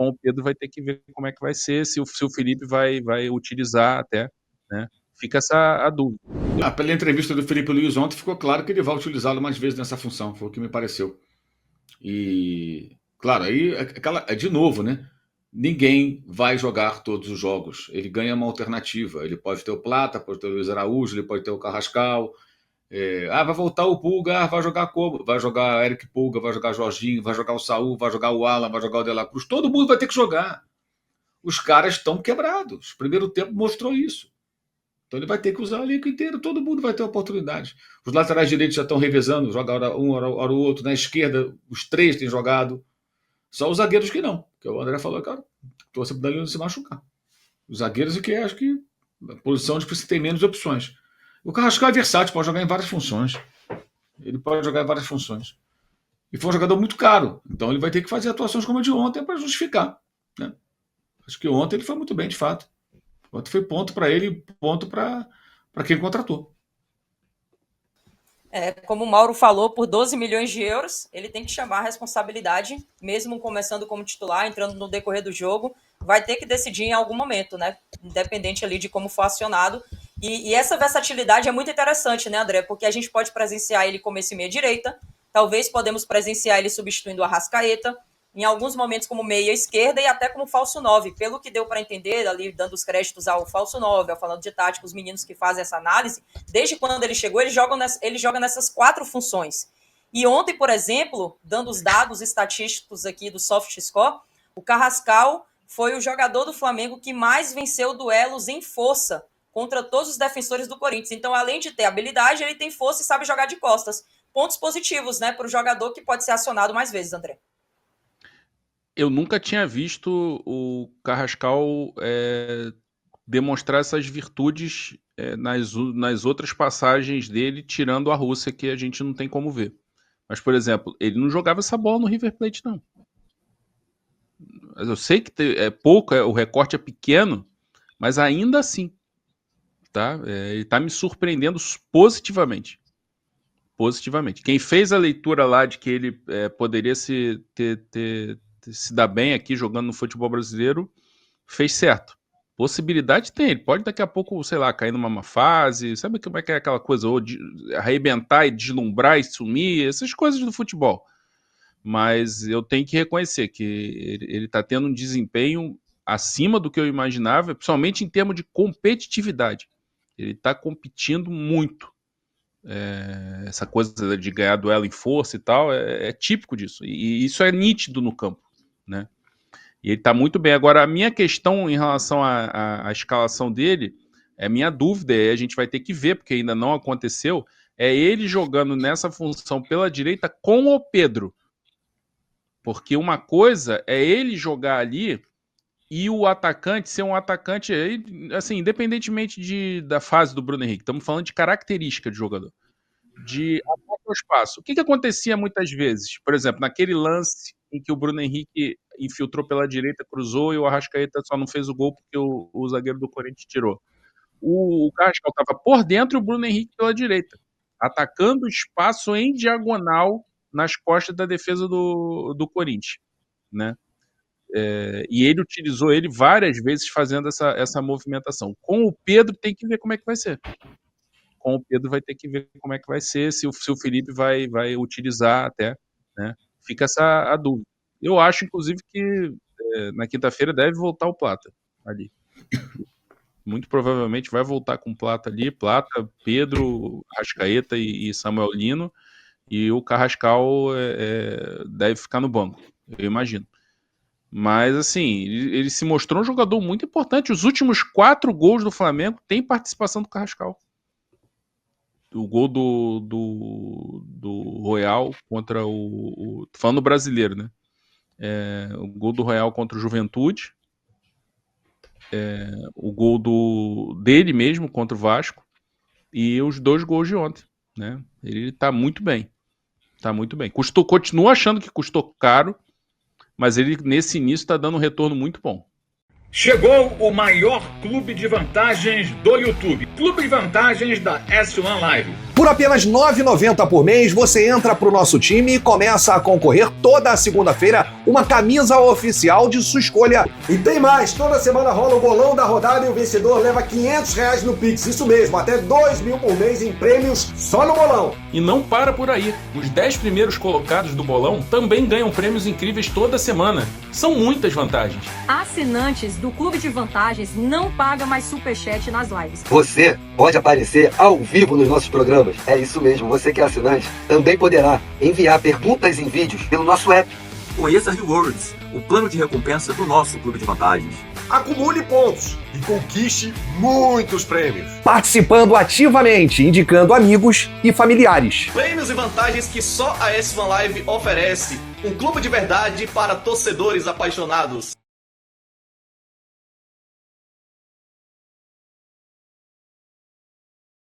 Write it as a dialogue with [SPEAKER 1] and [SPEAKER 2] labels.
[SPEAKER 1] Com o Pedro vai ter que ver como é que vai ser, se o Felipe vai utilizar até, né? Fica a dúvida.
[SPEAKER 2] Pela entrevista do Felipe Luiz ontem, ficou claro que ele vai utilizá-lo mais vezes nessa função, foi o que me pareceu. E, claro, aí, de novo, né? Ninguém vai jogar todos os jogos. Ele ganha uma alternativa. Ele pode ter o Plata, pode ter o Luiz Araújo, ele pode ter o Carrascal. Vai voltar o Pulga, vai jogar como? Vai jogar Eric Pulga, vai jogar Jorginho, vai jogar o Saúl, vai jogar o Alan, vai jogar o De La Cruz. Todo mundo vai ter que jogar. Os caras estão quebrados. O primeiro tempo mostrou isso. Então ele vai ter que usar o elenco inteiro, todo mundo vai ter oportunidade. Os laterais direitos já estão revezando, joga hora um, hora o outro. Na esquerda, os três têm jogado. Só os zagueiros que não. Porque o André falou, cara, torce para o Danilo não se machucar. Os zagueiros é que acho que a posição de que você tem menos opções. O Carrascal é versátil, pode jogar em várias funções. Ele pode jogar em várias funções. E foi um jogador muito caro. Então ele vai ter que fazer atuações como a de ontem para justificar. Né? Acho que ontem ele foi muito bem, de fato. Ontem foi ponto para ele, ponto para quem contratou.
[SPEAKER 3] Como o Mauro falou, por 12 milhões de euros, ele tem que chamar a responsabilidade, mesmo começando como titular, entrando no decorrer do jogo, vai ter que decidir em algum momento, né? Independente ali de como for acionado. E essa versatilidade é muito interessante, né, André? Porque a gente pode presenciar ele como esse meia-direita, talvez podemos presenciar ele substituindo o Arrascaeta, em alguns momentos como meia esquerda e até como falso 9, pelo que deu para entender, ali dando os créditos ao falso 9, ao falando de tática, os meninos que fazem essa análise, desde quando ele chegou, ele joga nessas 4 funções. E ontem, por exemplo, dando os dados estatísticos aqui do SoftScore, o Carrascal foi o jogador do Flamengo que mais venceu duelos em força contra todos os defensores do Corinthians. Então, além de ter habilidade, ele tem força e sabe jogar de costas. Pontos positivos, né, para o jogador que pode ser acionado mais vezes, André.
[SPEAKER 1] Eu nunca tinha visto o Carrascal demonstrar essas virtudes nas outras passagens dele, tirando a Rússia, que a gente não tem como ver. Mas, por exemplo, ele não jogava essa bola no River Plate, não. Mas eu sei que é pouco, o recorte é pequeno, mas ainda assim, tá? Ele está me surpreendendo positivamente. Positivamente. Quem fez a leitura lá de que ele poderia se dar bem aqui jogando no futebol brasileiro, fez certo. Possibilidade tem, ele pode daqui a pouco, sei lá, cair numa má fase, sabe como é que é aquela coisa, ou arrebentar e deslumbrar e sumir, essas coisas do futebol. Mas eu tenho que reconhecer que ele está tendo um desempenho acima do que eu imaginava, principalmente em termos de competitividade. Ele está competindo muito. Essa coisa de ganhar duelo em força e tal, é típico disso. E isso é nítido no campo, né? E ele está muito bem. Agora, a minha questão em relação à escalação dele, a minha dúvida, a gente vai ter que ver, porque ainda não aconteceu, é ele jogando nessa função pela direita com o Pedro. Porque uma coisa é ele jogar ali e o atacante ser um atacante, assim, independentemente da fase do Bruno Henrique, estamos falando de característica de jogador. De ataque ao espaço. O que acontecia muitas vezes? Por exemplo, naquele lance em que o Bruno Henrique infiltrou pela direita, cruzou e o Arrascaeta só não fez o gol porque o zagueiro do Corinthians tirou. O Carrascal estava por dentro e o Bruno Henrique pela direita, atacando o espaço em diagonal nas costas da defesa do Corinthians, né? E ele utilizou ele várias vezes fazendo essa movimentação. Com o Pedro tem que ver como é que vai ser. Com o Pedro vai ter que ver como é que vai ser, se o Felipe vai utilizar até, né? Fica a dúvida. Eu acho, inclusive, que na quinta-feira deve voltar o Plata ali. Muito provavelmente vai voltar com o Plata ali, Plata, Pedro, Arrascaeta e Samuel Lino, e o Carrascal deve ficar no banco, eu imagino. Mas, assim, ele se mostrou um jogador muito importante. Os últimos 4 gols do Flamengo têm participação do Carrascal. O gol do Royal contra tô falando brasileiro, né? O gol do Royal contra o Juventude. O gol dele mesmo contra o Vasco. E os 2 gols de ontem, né? Ele tá muito bem. Tá muito bem. Continua achando que custou caro, mas ele, nesse início, tá dando um retorno muito bom.
[SPEAKER 2] Chegou o maior clube de vantagens do YouTube. Clube de vantagens da S1 Live.
[SPEAKER 4] Por apenas R$ 9,90 por mês, você entra pro nosso time e começa a concorrer toda a segunda-feira uma camisa oficial de sua escolha.
[SPEAKER 5] E tem mais, toda semana rola o bolão da rodada e o vencedor leva R$500 no Pix, isso mesmo, até 2 mil por mês em prêmios só no bolão.
[SPEAKER 6] E não para por aí, os 10 primeiros colocados do bolão também ganham prêmios incríveis toda semana. São muitas vantagens.
[SPEAKER 7] Assinantes do Clube de Vantagens não pagam mais superchat nas lives.
[SPEAKER 8] Você pode aparecer ao vivo nos nossos programas. É isso mesmo, você que é assinante também poderá enviar perguntas em vídeos pelo nosso app.
[SPEAKER 9] Conheça Rewards, o plano de recompensa do nosso Clube de Vantagens.
[SPEAKER 5] Acumule pontos e conquiste muitos prêmios.
[SPEAKER 4] Participando ativamente, indicando amigos e familiares.
[SPEAKER 10] Prêmios e vantagens que só a S1 Live oferece. Um clube de verdade para torcedores apaixonados.